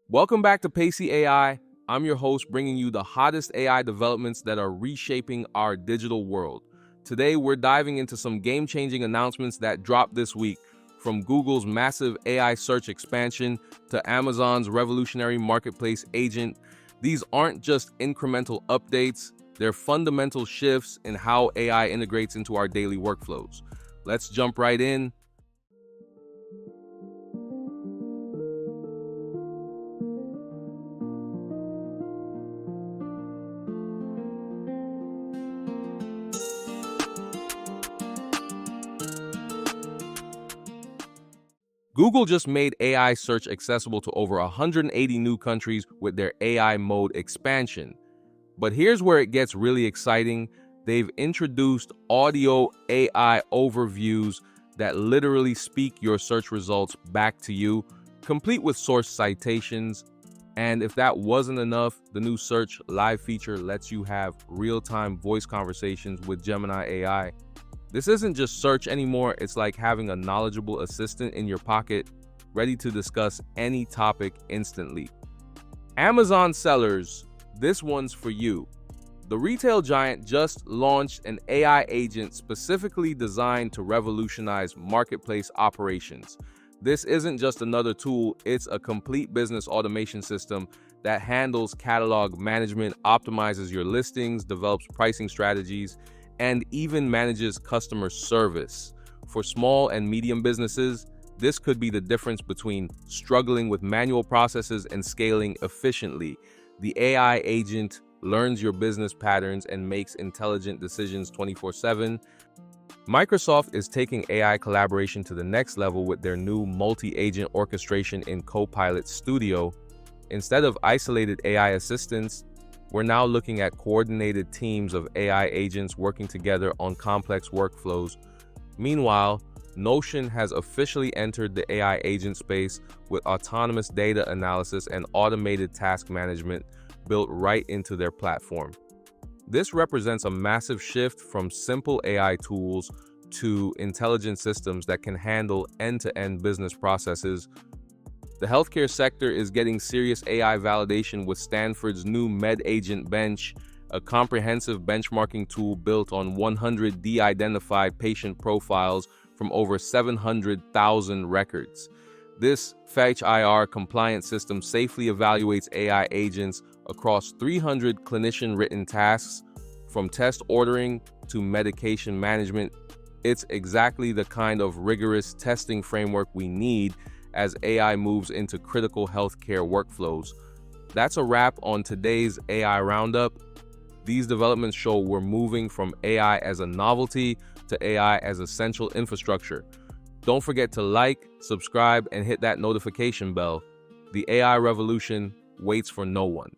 Welcome back to Pacey AI. I'm your host, bringing you the hottest AI developments that are reshaping our digital world. Today, we're diving into some game-changing announcements that dropped this week, from Google's massive AI search expansion to Amazon's revolutionary marketplace agent. These aren't just incremental updates, they're fundamental shifts in how AI integrates into our daily workflows. Let's jump right in. Google just made AI search accessible to over 180 new countries with their AI mode expansion. But here's where it gets really exciting. They've introduced audio AI overviews that literally speak your search results back to you, complete with source citations. And if that wasn't enough, the new Search Live feature lets you have real-time voice conversations with Gemini AI. This isn't just search anymore, it's like having a knowledgeable assistant in your pocket, ready to discuss any topic instantly. Amazon sellers, this one's for you. The retail giant just launched an AI agent specifically designed to revolutionize marketplace operations. This isn't just another tool, it's a complete business automation system that handles catalog management, optimizes your listings, develops pricing strategies, and even manages customer service. For small and medium businesses, this could be the difference between struggling with manual processes and scaling efficiently. The AI agent learns your business patterns and makes intelligent decisions 24/7. Microsoft is taking AI collaboration to the next level with their new multi-agent orchestration in Copilot Studio. Instead of isolated AI assistants, we're now looking at coordinated teams of AI agents working together on complex workflows. Meanwhile, Notion has officially entered the AI agent space with autonomous data analysis and automated task management built right into their platform. This represents a massive shift from simple AI tools to intelligent systems that can handle end-to-end business processes. The healthcare sector is getting serious AI validation with Stanford's new MedAgent Bench, a comprehensive benchmarking tool built on 100 de-identified patient profiles from over 700,000 records. This FHIR-compliant system safely evaluates AI agents across 300 clinician-written tasks, from test ordering to medication management. It's exactly the kind of rigorous testing framework we need as AI moves into critical healthcare workflows. That's a wrap on today's AI Roundup. These developments show we're moving from AI as a novelty to AI as essential infrastructure. Don't forget to like, subscribe, and hit that notification bell. The AI revolution waits for no one.